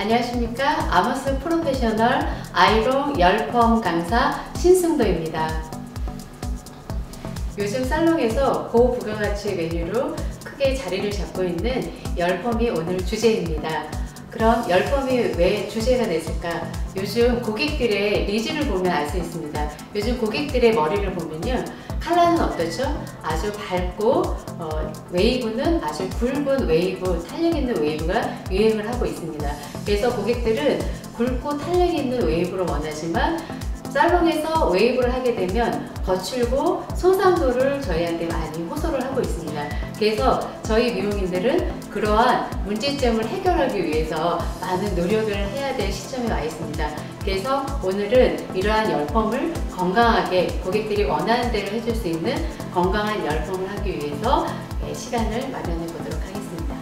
안녕하십니까. 아모스 프로페셔널 아이롱 열펌 강사 신승도입니다. 요즘 살롱에서 고부가가치 메뉴로 크게 자리를 잡고 있는 열펌이 오늘 주제입니다. 그럼 열펌이 왜 주제가 됐을까? 요즘 고객들의 니즈를 보면 알 수 있습니다. 요즘 고객들의 머리를 보면요, 컬러는 어떻죠? 아주 밝고 웨이브는 아주 굵은 웨이브, 탄력 있는 웨이브가 유행을 하고 있습니다. 그래서 고객들은 굵고 탄력 있는 웨이브를 원하지만 살롱에서 웨이브를 하게 되면 거칠고 손상도를 저희한테 많이 호소를 하고 있습니다. 그래서 저희 미용인들은 그러한 문제점을 해결하기 위해서 많은 노력을 해야 될 시점에 와 있습니다. 그래서 오늘은 이러한 열펌을 건강하게 고객들이 원하는 대로 해줄 수 있는 건강한 열펌을 하기 위해서 시간을 마련해 보도록 하겠습니다.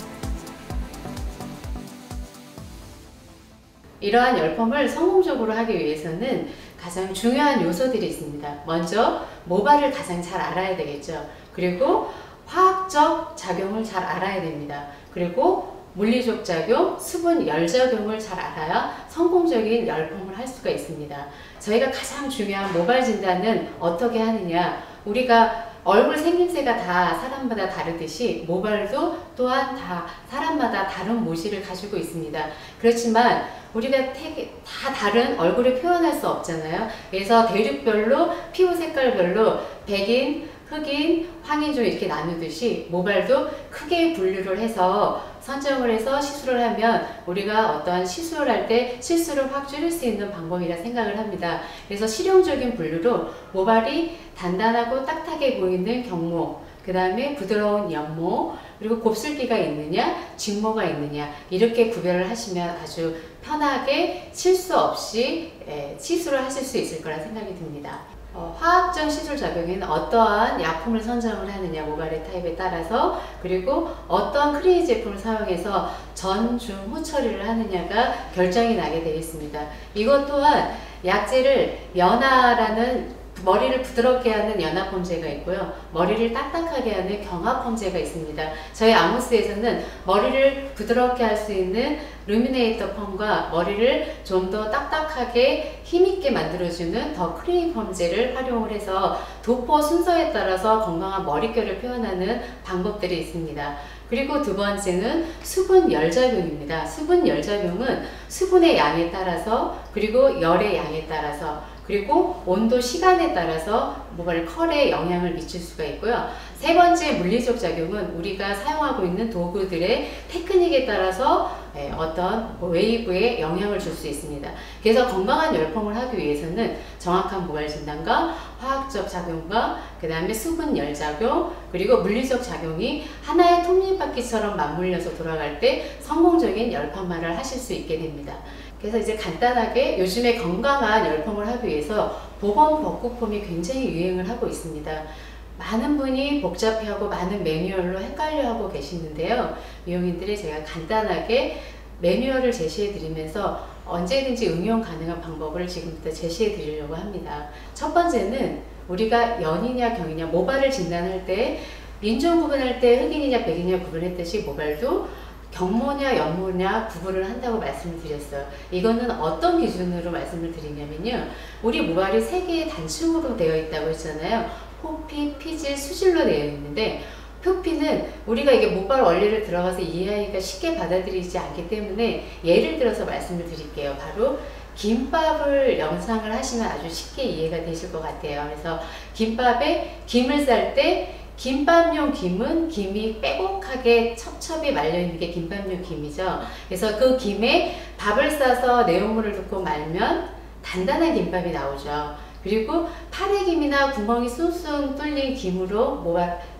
이러한 열펌을 성공적으로 하기 위해서는 가장 중요한 요소들이 있습니다. 먼저 모발을 가장 잘 알아야 되겠죠. 그리고 화학적 작용을 잘 알아야 됩니다. 그리고 물리적 작용, 수분 열작용을 잘 알아야 성공적인 열펌을 할 수가 있습니다. 저희가 가장 중요한 모발 진단은 어떻게 하느냐, 우리가 얼굴 생김새가 다 사람마다 다르듯이 모발도 또한 다 사람마다 다른 모질을 가지고 있습니다. 그렇지만 우리가 다 다른 얼굴을 표현할 수 없잖아요. 그래서 대륙별로, 피부 색깔별로 백인, 흑인, 황인종 이렇게 나누듯이 모발도 크게 분류를 해서 선정을 해서 시술을 하면 우리가 어떤 시술을 할 때 실수를 확 줄일 수 있는 방법이라 생각을 합니다. 그래서 실용적인 분류로 모발이 단단하고 딱딱해 보이는 경모, 그 다음에 부드러운 연모, 그리고 곱슬기가 있느냐, 직모가 있느냐, 이렇게 구별을 하시면 아주 편하게 실수 없이 시술을 하실 수 있을 거라 생각이 듭니다. 화학적 시술 작용에는 어떠한 약품을 선정을 하느냐, 모발의 타입에 따라서, 그리고 어떤 크리니 제품을 사용해서 전, 중, 후 처리를 하느냐가 결정이 나게 되어 있습니다. 이것 또한 약재를 연화라는 머리를 부드럽게 하는 연화펌제가 있고요, 머리를 딱딱하게 하는 경화펌제가 있습니다. 저희 아모스에서는 머리를 부드럽게 할 수 있는 루미네이터 펌과 머리를 좀 더 딱딱하게 힘있게 만들어주는 더 크리미 펌제를 활용을 해서 도포 순서에 따라서 건강한 머릿결을 표현하는 방법들이 있습니다. 그리고 두 번째는 수분 열작용입니다. 수분 열작용은 수분의 양에 따라서, 그리고 열의 양에 따라서, 그리고 온도, 시간에 따라서 모발 컬에 영향을 미칠 수가 있고요. 세 번째 물리적 작용은 우리가 사용하고 있는 도구들의 테크닉에 따라서 어떤 웨이브에 영향을 줄 수 있습니다. 그래서 건강한 열펌을 하기 위해서는 정확한 모발 진단과 화학적 작용과 그 다음에 수분 열작용, 그리고 물리적 작용이 하나의 톱니바퀴처럼 맞물려서 돌아갈 때 성공적인 열펌화를 하실 수 있게 됩니다. 그래서 이제 간단하게 요즘에 건강한 열펌을 하기 위해서 보건 벚꽃펌이 굉장히 유행을 하고 있습니다. 많은 분이 복잡해하고 많은 매뉴얼로 헷갈려하고 계시는데요. 미용인들이 제가 간단하게 매뉴얼을 제시해 드리면서 언제든지 응용 가능한 방법을 지금부터 제시해 드리려고 합니다. 첫 번째는 우리가 연이냐 경이냐, 모발을 진단할 때 인종 구분할 때 흑인이냐 백인이냐 구분했듯이 모발도 경모냐 연모냐 구분을 한다고 말씀을 드렸어요. 이거는 어떤 기준으로 말씀을 드리냐면요, 우리 모발이 세 개의 단층으로 되어 있다고 했잖아요. 표피, 피질, 수질로 되어 있는데, 표피는 우리가 이게 모발 원리를 들어가서 이해하기가 쉽게 받아들이지 않기 때문에 예를 들어서 말씀을 드릴게요. 바로 김밥을 영상을 하시면 아주 쉽게 이해가 되실 것 같아요. 그래서 김밥에 김을 쌀 때 김밥용 김은 김이 빼곡하게 첩첩이 말려있는 게 김밥용 김이죠. 그래서 그 김에 밥을 싸서 내용물을 넣고 말면 단단한 김밥이 나오죠. 그리고 파래김이나 구멍이 숭숭 뚫린 김으로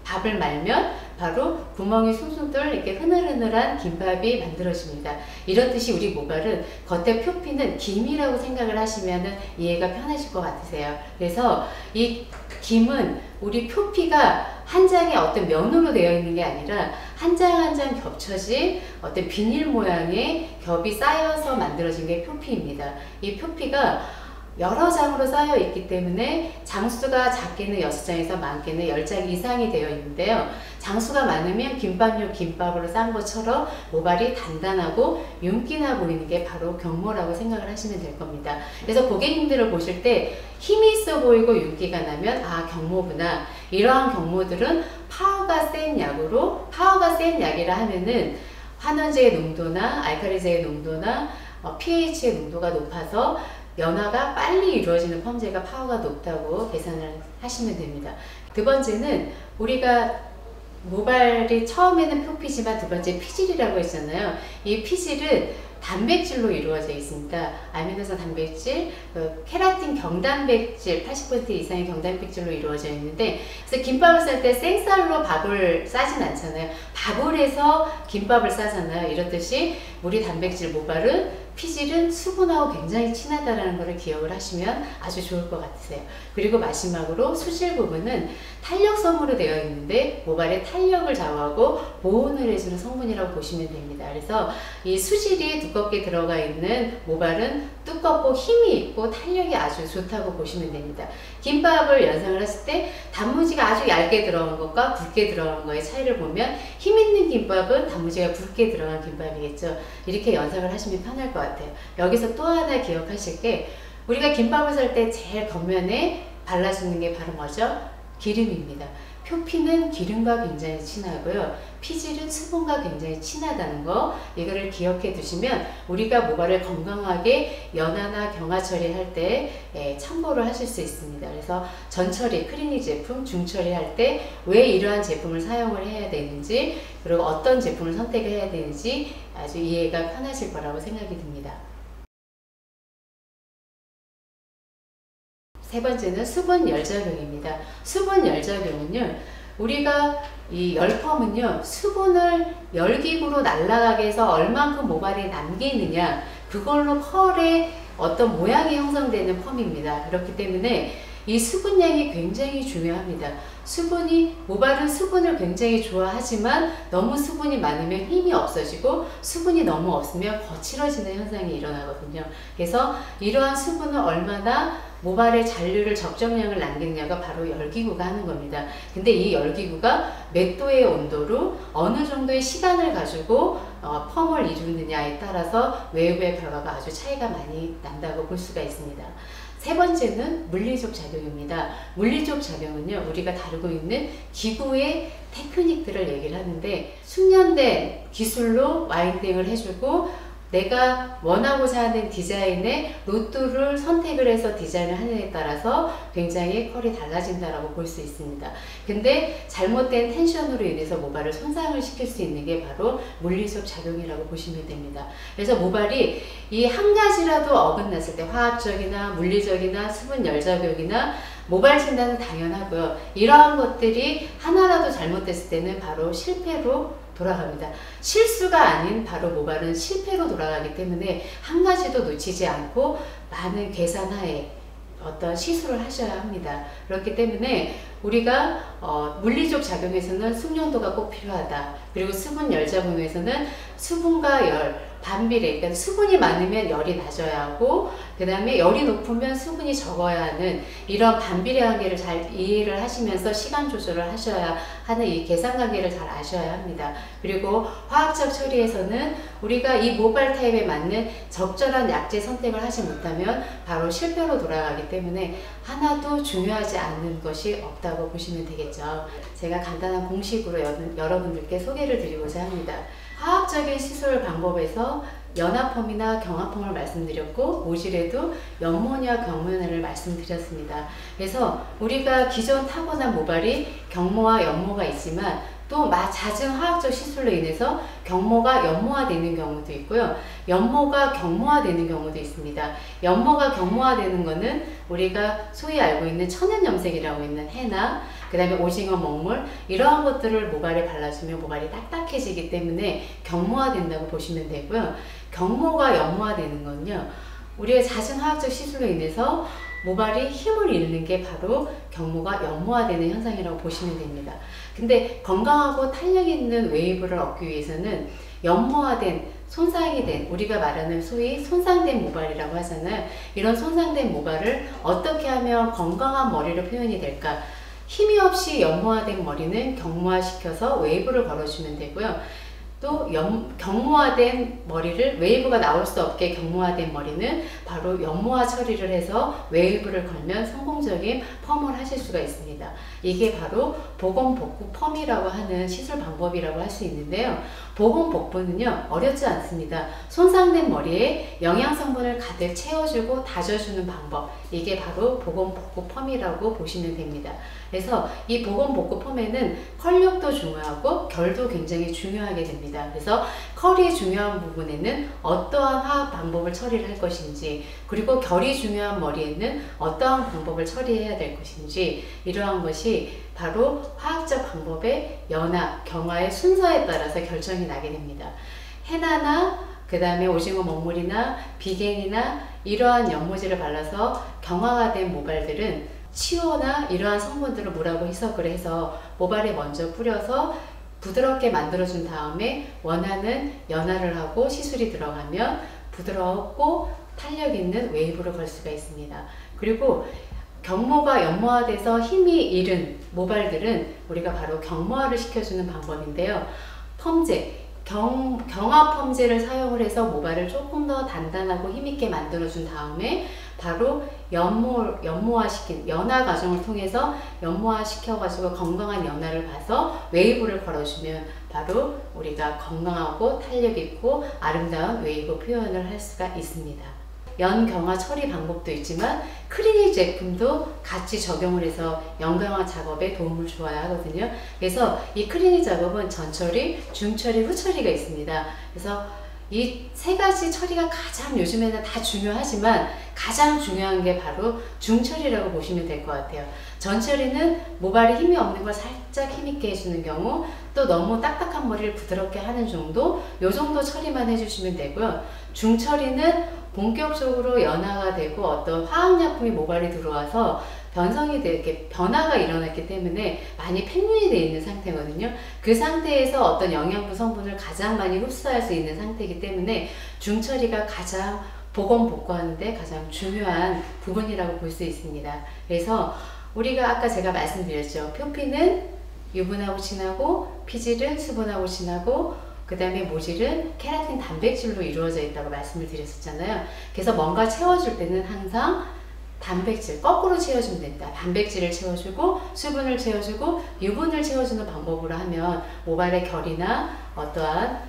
밥을 말면 바로 구멍이 숭숭 뚫린 이렇게 흐늘흐늘한 김밥이 만들어집니다. 이렇듯이 우리 모발은 겉에 표피는 김이라고 생각을 하시면 이해가 편하실 것 같으세요. 그래서 이 김은 우리 표피가 한 장의 어떤 면으로 되어 있는 게 아니라 한 장 한 장 겹쳐진 어떤 비닐 모양의 겹이 쌓여서 만들어진 게 표피입니다. 이 표피가 여러 장으로 쌓여 있기 때문에 장수가 작게는 6장에서 많게는 10장 이상이 되어 있는데요. 장수가 많으면 김밥용 김밥으로 싼 것처럼 모발이 단단하고 윤기나 보이는 게 바로 경모라고 생각을 하시면 될 겁니다. 그래서 고객님들을 보실 때 힘이 있어 보이고 윤기가 나면 아, 경모구나. 이러한 경모들은 파워가 센 약으로, 파워가 센 약이라 하면은 환원제의 농도나 알칼리제의 농도나 pH의 농도가 높아서 연화가 빨리 이루어지는 펌제가 파워가 높다고 계산을 하시면 됩니다. 두 번째는 우리가 모발이 처음에는 표피지만 두 번째 피질이라고 했잖아요. 이 피질은 단백질로 이루어져 있습니다. 아미노산 단백질, 케라틴 경단백질 80% 이상의 경단백질로 이루어져 있는데, 그래서 김밥을 쌀 때 생쌀로 밥을 싸진 않잖아요. 밥을 해서 김밥을 싸잖아요. 이렇듯이 우리 단백질 모발은 피질은 수분하고 굉장히 친하다는 것을 기억을 하시면 아주 좋을 것 같으세요. 그리고 마지막으로 수질 부분은 탄력성으로 되어 있는데 모발의 탄력을 좌우하고 보온을 해주는 성분이라고 보시면 됩니다. 그래서 이 수질이 두껍게 들어가 있는 모발은 두껍고 힘이 있고 탄력이 아주 좋다고 보시면 됩니다. 김밥을 연상을 했을 때 단무지가 아주 얇게 들어간 것과 굵게 들어간 거의 차이를 보면 힘 있는 김밥은 단무지가 굵게 들어간 김밥이겠죠. 이렇게 연상을 하시면 편할 것 같아요. 여기서 또 하나 기억하실 게, 우리가 김밥을 살 때 제일 겉면에 발라주는 게 바로 뭐죠? 기름입니다. 표피는 기름과 굉장히 친하고요. 피질은 수분과 굉장히 친하다는 거, 이거를 기억해 두시면 우리가 모발을 건강하게 연화나 경화 처리할 때 참고를 하실 수 있습니다. 그래서 전처리, 클리닉 제품, 중처리 할 때 왜 이러한 제품을 사용을 해야 되는지, 그리고 어떤 제품을 선택해야 되는지 아주 이해가 편하실 거라고 생각이 듭니다. 세 번째는 수분 열작용입니다. 수분 열작용은요, 우리가 이 열펌은요, 수분을 열기구로 날아가게 해서 얼만큼 모발에 남기느냐, 그걸로 컬의 어떤 모양이 형성되는 펌입니다. 그렇기 때문에 이 수분량이 굉장히 중요합니다. 모발은 수분을 굉장히 좋아하지만 너무 수분이 많으면 힘이 없어지고 수분이 너무 없으면 거칠어지는 현상이 일어나거든요. 그래서 이러한 수분을 얼마나 모발의 잔류를 적정량을 남기느냐가 바로 열기구가 하는 겁니다. 근데 이 열기구가 몇 도의 온도로 어느 정도의 시간을 가지고 펌을 이루느냐에 따라서 외부의 결과가 아주 차이가 많이 난다고 볼 수가 있습니다. 세 번째는 물리적 작용입니다. 물리적 작용은요, 우리가 다루고 있는 기구의 테크닉들을 얘기를 하는데, 숙련된 기술로 와인딩을 해주고 내가 원하고자 하는 디자인의 로또를 선택을 해서 디자인을 하는 데 따라서 굉장히 컬이 달라진다라고 볼 수 있습니다. 근데 잘못된 텐션으로 인해서 모발을 손상을 시킬 수 있는 게 바로 물리적 작용이라고 보시면 됩니다. 그래서 모발이 이 한 가지라도 어긋났을 때, 화학적이나 물리적이나 수분 열작용이나 모발 진단은 당연하고요. 이러한 것들이 하나라도 잘못됐을 때는 바로 실패로 돌아갑니다. 실수가 아닌 바로 모발은 실패로 돌아가기 때문에 한 가지도 놓치지 않고 많은 계산하에 어떤 시술을 하셔야 합니다. 그렇기 때문에 우리가 물리적 작용에서는 숙련도가 꼭 필요하다. 그리고 수분 열작용에서는 수분과 열 반비례, 그러니까 수분이 많으면 열이 낮아야 하고, 그 다음에 열이 높으면 수분이 적어야 하는 이런 반비례 관계를 잘 이해를 하시면서 시간 조절을 하셔야 하는 이 계산 관계를 잘 아셔야 합니다. 그리고 화학적 처리에서는 우리가 이 모발 타입에 맞는 적절한 약제 선택을 하지 못하면 바로 실패로 돌아가기 때문에 하나도 중요하지 않는 것이 없다고 보시면 되겠죠. 제가 간단한 공식으로 여러분들께 소개를 드리고자 합니다. 화학적인 시술 방법에서 연화펌이나 경화펌을 말씀드렸고, 모질에도 연모냐 경모냐를 말씀드렸습니다. 그래서 우리가 기존 타고난 모발이 경모와 연모가 있지만 또 잦은 화학적 시술로 인해서 경모가 연모화되는 경우도 있고요. 연모가 경모화되는 경우도 있습니다. 연모가 경모화되는 거는 우리가 소위 알고 있는 천연염색이라고 있는 해나 그 다음에 오징어 먹물, 이러한 것들을 모발에 발라주면 모발이 딱딱해지기 때문에 경모화된다고 보시면 되고요. 경모가 연모화되는 건요, 우리가 잦은 화학적 시술로 인해서 모발이 힘을 잃는 게 바로 경모가 연모화되는 현상이라고 보시면 됩니다. 근데 건강하고 탄력 있는 웨이브를 얻기 위해서는 연모화된 손상이 된, 우리가 말하는 소위 손상된 모발이라고 하잖아요. 이런 손상된 모발을 어떻게 하면 건강한 머리로 표현이 될까? 힘이 없이 연모화된 머리는 경모화시켜서 웨이브를 걸어주면 되고요. 또 경모화된 머리를 웨이브가 나올 수 없게 경모화된 머리는 바로 연모화 처리를 해서 웨이브를 걸면 성공적인 펌을 하실 수가 있습니다. 이게 바로 보건복구 펌이라고 하는 시술 방법이라고 할 수 있는데요. 보건복구는요, 어렵지 않습니다. 손상된 머리에 영양성분을 가득 채워주고 다져주는 방법, 이게 바로 보건복구 펌이라고 보시면 됩니다. 그래서 이 보건복구 펌에는 컬력도 중요하고 결도 굉장히 중요하게 됩니다. 그래서 컬이 중요한 부분에는 어떠한 화학 방법을 처리를 할 것인지, 그리고 결이 중요한 머리에는 어떠한 방법을 처리해야 될 것인지, 이러한 것이 바로 화학적 방법의 연화, 경화의 순서에 따라서 결정이 나게 됩니다. 헤나나 그 다음에 오징어 먹물이나 비갱이나 이러한 연모제를 발라서 경화가 된 모발들은 치오나 이러한 성분들을 물하고 희석을 해서 모발에 먼저 뿌려서 부드럽게 만들어준 다음에 원하는 연화를 하고 시술이 들어가면 부드럽고 탄력 있는 웨이브를 걸 수가 있습니다. 그리고 경모가 연모화돼서 힘이 잃은 모발들은 우리가 바로 경모화를 시켜주는 방법인데요. 펌제, 경화 펌제를 사용을 해서 모발을 조금 더 단단하고 힘있게 만들어준 다음에 바로 연모화시킨 연화 과정을 통해서 연모화시켜가지고 건강한 연화를 봐서 웨이브를 걸어주면 바로 우리가 건강하고 탄력 있고 아름다운 웨이브 표현을 할 수가 있습니다. 연경화 처리 방법도 있지만 크리닉 제품도 같이 적용을 해서 연경화 작업에 도움을 주어야 하거든요. 그래서 이 크리닉 작업은 전처리, 중처리, 후처리가 있습니다. 그래서 이 세 가지 처리가 가장 요즘에는 다 중요하지만 가장 중요한 게 바로 중처리라고 보시면 될 것 같아요. 전처리는 모발에 힘이 없는 걸 살짝 힘있게 해주는 경우, 또 너무 딱딱한 머리를 부드럽게 하는 정도, 요 정도 처리만 해주시면 되고요. 중처리는 본격적으로 연화가 되고 어떤 화학약품이 모발에 들어와서 변성이 이렇게 변화가 일어났기 때문에 많이 팽윤이 되어 있는 상태거든요. 그 상태에서 어떤 영양분 성분을 가장 많이 흡수할 수 있는 상태이기 때문에 중처리가 가장 보건 복구하는데 가장 중요한 부분이라고 볼 수 있습니다. 그래서 우리가 아까 제가 말씀드렸죠. 표피는 유분하고 진하고 피질은 수분하고 진하고 그 다음에 모질은 케라틴 단백질로 이루어져 있다고 말씀을 드렸었잖아요. 그래서 뭔가 채워줄 때는 항상 단백질, 거꾸로 채워주면 된다. 단백질을 채워주고 수분을 채워주고 유분을 채워주는 방법으로 하면 모발의 결이나 어떠한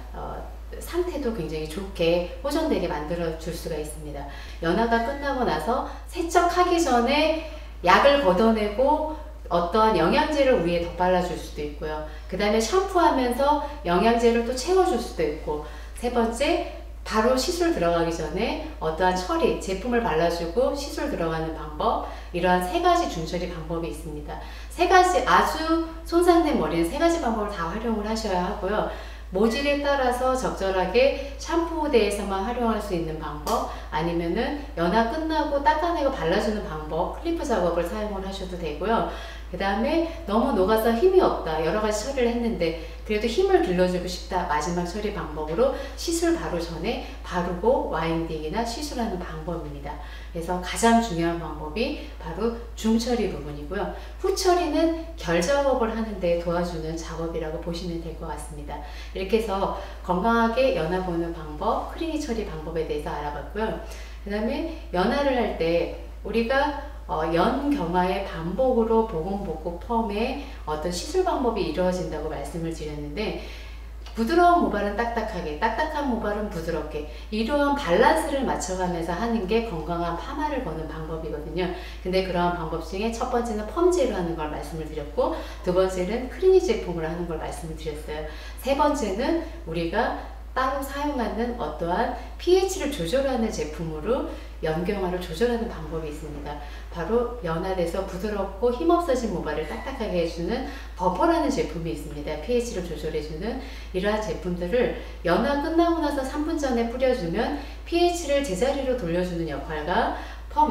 상태도 굉장히 좋게 호전되게 만들어 줄 수가 있습니다. 연화가 끝나고 나서 세척하기 전에 약을 걷어내고 어떠한 영양제를 위에 덧발라줄 수도 있고요. 그 다음에 샴푸하면서 영양제를 또 채워줄 수도 있고, 세 번째, 바로 시술 들어가기 전에 어떠한 처리, 제품을 발라주고 시술 들어가는 방법, 이러한 세 가지 중처리 방법이 있습니다. 세 가지, 아주 손상된 머리는 세 가지 방법을 다 활용을 하셔야 하고요. 모질에 따라서 적절하게 샴푸대에서만 활용할 수 있는 방법, 아니면은 연화 끝나고 닦아내고 발라주는 방법, 클리프 작업을 사용을 하셔도 되고요. 그 다음에 너무 녹아서 힘이 없다, 여러 가지 처리를 했는데 그래도 힘을 길러주고 싶다, 마지막 처리 방법으로 시술 바로 전에 바르고 와인딩이나 시술하는 방법입니다. 그래서 가장 중요한 방법이 바로 중처리 부분이고요. 후처리는 결 작업을 하는데 도와주는 작업이라고 보시면 될 것 같습니다. 이렇게 해서 건강하게 연화 보는 방법, 크리닉 처리 방법에 대해서 알아봤고요. 그 다음에 연화를 할 때 우리가 연경화의 반복으로 보건복구 펌의 어떤 시술 방법이 이루어진다고 말씀을 드렸는데, 부드러운 모발은 딱딱하게, 딱딱한 모발은 부드럽게, 이러한 밸런스를 맞춰가면서 하는 게 건강한 파마를 거는 방법이거든요. 근데 그러한 방법 중에 첫 번째는 펌제로 하는 걸 말씀을 드렸고, 두 번째는 크리닉 제품으로 하는 걸 말씀을 드렸어요. 세 번째는 우리가 따로 사용하는 어떠한 pH를 조절하는 제품으로 연경화를 조절하는 방법이 있습니다. 바로 연화돼서 부드럽고 힘없어진 모발을 딱딱하게 해주는 버퍼라는 제품이 있습니다. pH를 조절해주는 이러한 제품들을 연화 끝나고 나서 3분 전에 뿌려주면 pH를 제자리로 돌려주는 역할과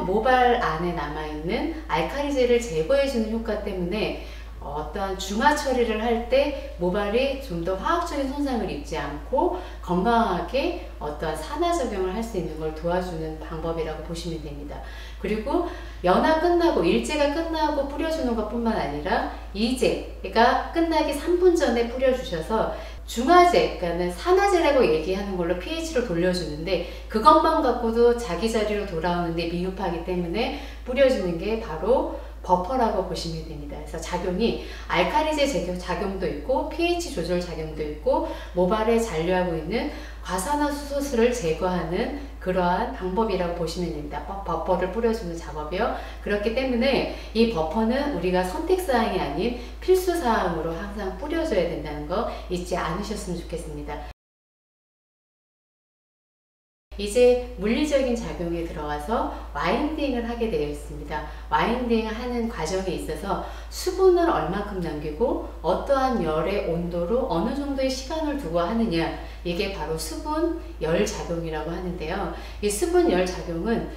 모발 안에 남아있는 알칼리제를 제거해주는 효과 때문에 어떠한 중화 처리를 할 때 모발이 좀 더 화학적인 손상을 입지 않고 건강하게 어떠한 산화 작용을 할 수 있는 걸 도와주는 방법이라고 보시면 됩니다. 그리고 연화 끝나고 일제가 끝나고 뿌려주는 것 뿐만 아니라 이제가 끝나기 3분 전에 뿌려주셔서 중화제, 그러니까 산화제라고 얘기하는 걸로 pH를 돌려주는데 그것만 갖고도 자기 자리로 돌아오는데 미흡하기 때문에 뿌려주는 게 바로 버퍼라고 보시면 됩니다. 그래서 작용이 알칼리제 작용도 있고 pH 조절 작용도 있고 모발에 잔류하고 있는 과산화수소를 제거하는 그러한 방법이라고 보시면 됩니다. 버퍼를 뿌려주는 작업이요. 그렇기 때문에 이 버퍼는 우리가 선택사항이 아닌 필수사항으로 항상 뿌려줘야 된다는 거 잊지 않으셨으면 좋겠습니다. 이제 물리적인 작용에 들어가서 와인딩을 하게 되어 있습니다. 와인딩을 하는 과정에 있어서 수분을 얼마큼 남기고 어떠한 열의 온도로 어느 정도의 시간을 두고 하느냐, 이게 바로 수분 열 작용이라고 하는데요. 이 수분 열 작용은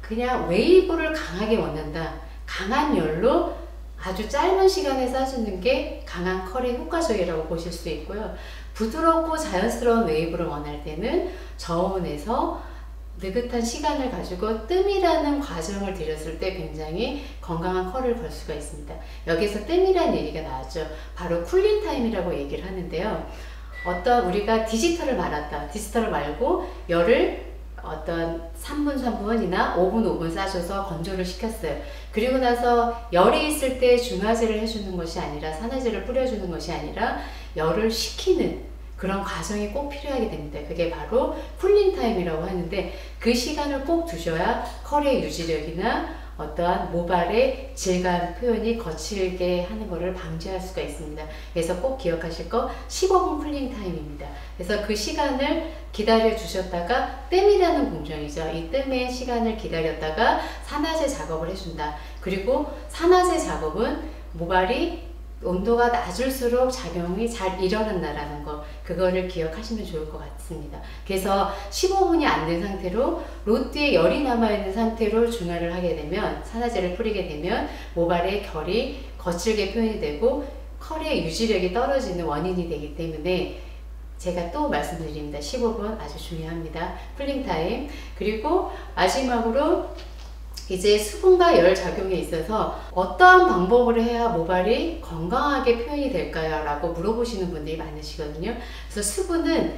그냥 웨이브를 강하게 원한다, 강한 열로 아주 짧은 시간에 싸주는 게 강한 컬의 효과적이라고 보실 수 있고요. 부드럽고 자연스러운 웨이브를 원할 때는 저온에서 느긋한 시간을 가지고 뜸이라는 과정을 들였을 때 굉장히 건강한 컬을 걸 수가 있습니다. 여기서 뜸이라는 얘기가 나왔죠. 바로 쿨링 타임이라고 얘기를 하는데요. 어떤 우리가 디지털을 말았다, 디지털을 말고 열을 어떤 3분 3분이나 5분 5분 싸줘서 건조를 시켰어요. 그리고 나서 열이 있을 때 중화제를 해주는 것이 아니라 산화제를 뿌려주는 것이 아니라 열을 식히는 그런 과정이 꼭 필요하게 됩니다. 그게 바로 쿨링 타임이라고 하는데 그 시간을 꼭 두셔야 컬의 유지력이나 어떠한 모발의 질감 표현이 거칠게 하는 것을 방지할 수가 있습니다. 그래서 꼭 기억하실 거 15분 쿨링 타임입니다. 그래서 그 시간을 기다려 주셨다가 뜸이라는 공정이죠. 이 뜸의 시간을 기다렸다가 산화제 작업을 해준다. 그리고 산화제 작업은 모발이 온도가 낮을수록 작용이 잘 일어난다라는 거, 그거를 기억하시면 좋을 것 같습니다. 그래서 15분이 안 된 상태로 롯디에 열이 남아있는 상태로 중화를 하게 되면, 산화제를 뿌리게 되면 모발의 결이 거칠게 표현이 되고 컬의 유지력이 떨어지는 원인이 되기 때문에 제가 또 말씀드립니다. 15분 아주 중요합니다. 쿨링 타임. 그리고 마지막으로 이제 수분과 열 작용에 있어서 어떠한 방법을 해야 모발이 건강하게 표현이 될까요? 라고 물어보시는 분들이 많으시거든요. 그래서 수분은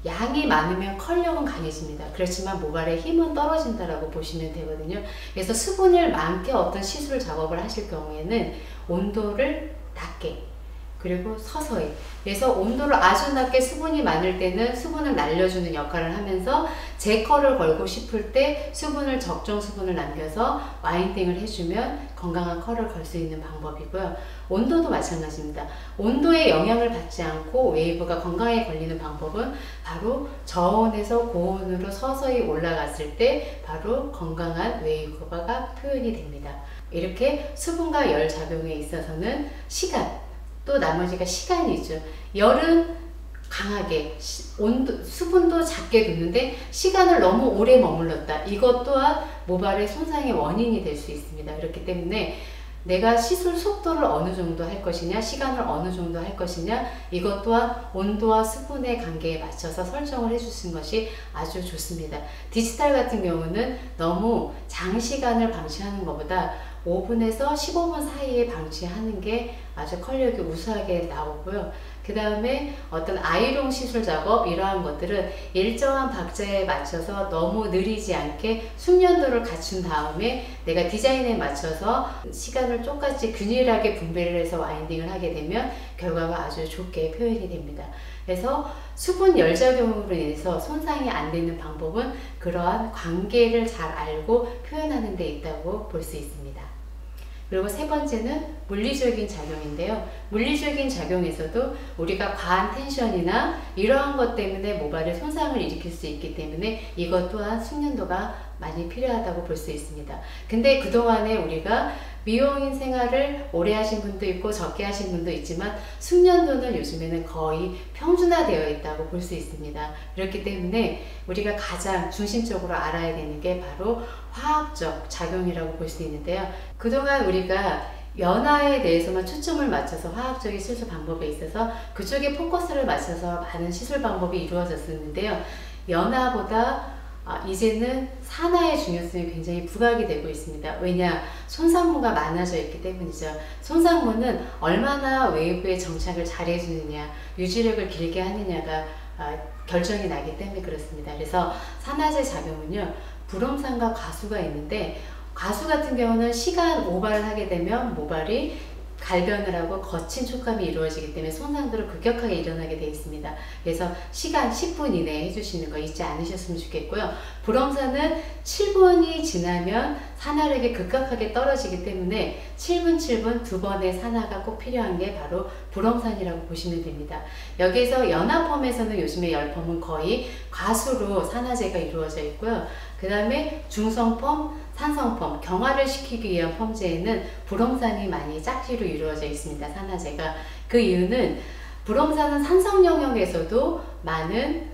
양이 많으면 컬력은 강해집니다. 그렇지만 모발의 힘은 떨어진다라고 보시면 되거든요. 그래서 수분을 많게 어떤 시술 작업을 하실 경우에는 온도를 낮게, 그리고 서서히, 그래서 온도를 아주 낮게 수분이 많을 때는 수분을 날려주는 역할을 하면서 제컬을 걸고 싶을 때 수분을, 적정 수분을 남겨서 와인딩을 해주면 건강한 컬을 걸 수 있는 방법이고요. 온도도 마찬가지입니다. 온도에 영향을 받지 않고 웨이브가 건강하게 걸리는 방법은 바로 저온에서 고온으로 서서히 올라갔을 때 바로 건강한 웨이브가 표현이 됩니다. 이렇게 수분과 열 작용에 있어서는 시간, 또 나머지가 시간이죠. 열은 강하게, 수분도 작게 뒀는데 시간을 너무 오래 머물렀다. 이것 또한 모발의 손상의 원인이 될 수 있습니다. 그렇기 때문에 내가 시술 속도를 어느 정도 할 것이냐, 시간을 어느 정도 할 것이냐, 이것 또한 온도와 수분의 관계에 맞춰서 설정을 해주시는 것이 아주 좋습니다. 디지털 같은 경우는 너무 장시간을 방치하는 것보다 5분에서 15분 사이에 방치하는 게 아주 컬력이 우수하게 나오고요. 그 다음에 어떤 아이롱 시술 작업, 이러한 것들은 일정한 박자에 맞춰서 너무 느리지 않게 숙련도를 갖춘 다음에 내가 디자인에 맞춰서 시간을 똑같이 균일하게 분배를 해서 와인딩을 하게 되면 결과가 아주 좋게 표현이 됩니다. 그래서 수분 열작용으로 인해서 손상이 안 되는 방법은 그러한 관계를 잘 알고 표현하는 데 있다고 볼 수 있습니다. 그리고 세 번째는 물리적인 작용인데요. 물리적인 작용에서도 우리가 과한 텐션이나 이러한 것 때문에 모발에 손상을 일으킬 수 있기 때문에 이것 또한 숙련도가 많이 필요하다고 볼 수 있습니다. 근데 그동안에 우리가 미용인 생활을 오래 하신 분도 있고 적게 하신 분도 있지만 숙련도는 요즘에는 거의 평준화되어 있다고 볼 수 있습니다. 그렇기 때문에 우리가 가장 중심적으로 알아야 되는 게 바로 화학적 작용이라고 볼 수 있는데요. 그동안 우리가 연화에 대해서만 초점을 맞춰서 화학적인 시술 방법에 있어서 그쪽에 포커스를 맞춰서 많은 시술 방법이 이루어졌었는데요. 연화보다 이제는 산화의 중요성이 굉장히 부각이 되고 있습니다. 왜냐? 손상모가 많아져 있기 때문이죠. 손상모는 얼마나 외부에 정착을 잘 해주느냐, 유지력을 길게 하느냐가 결정이 나기 때문에 그렇습니다. 그래서 산화제 작용은요, 불om산과 과수가 있는데, 과수 같은 경우는 시간 오발을 하게 되면 모발이 갈변을 하고 거친 촉감이 이루어지기 때문에 손상도로 급격하게 일어나게 되어 있습니다. 그래서 시간 10분 이내에 해주시는 거 잊지 않으셨으면 좋겠고요. 불om산은 7분이 지나면 산화력이 급격하게 떨어지기 때문에 7분 두 번의 산화가 꼭 필요한 게 바로 불om산이라고 보시면 됩니다. 여기에서 연화펌에서는 요즘에 열펌은 거의 과수로 산화제가 이루어져 있고요. 그 다음에 중성펌, 산성펌, 경화를 시키기 위한 펌제에는 불om산이 많이 짝지로 이루어져 있습니다. 산화제가. 그 이유는 불om산은 산성 영역에서도 많은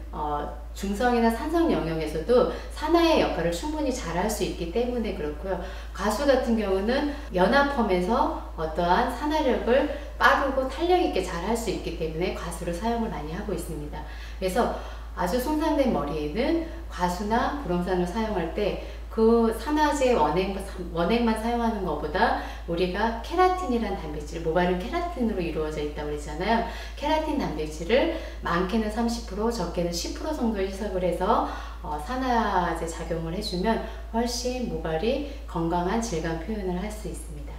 중성이나 산성 영역에서도 산화의 역할을 충분히 잘 할 수 있기 때문에 그렇고요. 과수 같은 경우는 연화펌에서 어떠한 산화력을 빠르고 탄력 있게 잘 할 수 있기 때문에 과수를 사용을 많이 하고 있습니다. 그래서 아주 손상된 머리에는 과수나 불om산을 사용할 때 그 산화제 원액만 사용하는 것보다 우리가 케라틴이라는 단백질, 모발은 케라틴으로 이루어져 있다고 그랬잖아요. 케라틴 단백질을 많게는 30%, 적게는 10% 정도 희석을 해서 산화제 작용을 해주면 훨씬 모발이 건강한 질감 표현을 할 수 있습니다.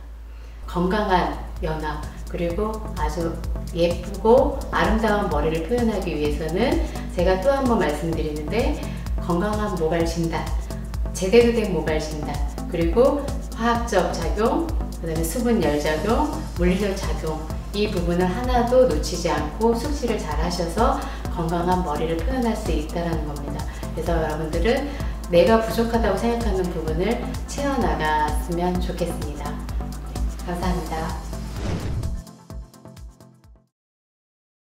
건강한 연화, 그리고 아주 예쁘고 아름다운 머리를 표현하기 위해서는 제가 또 한 번 말씀드리는데, 건강한 모발 진단, 제대로 된 모발 진단, 그리고 화학적 작용, 그 다음에 수분 열작용, 물리적 작용, 이 부분을 하나도 놓치지 않고 숙지를 잘 하셔서 건강한 머리를 표현할 수 있다는 겁니다. 그래서 여러분들은 내가 부족하다고 생각하는 부분을 채워나갔으면 좋겠습니다. 감사합니다.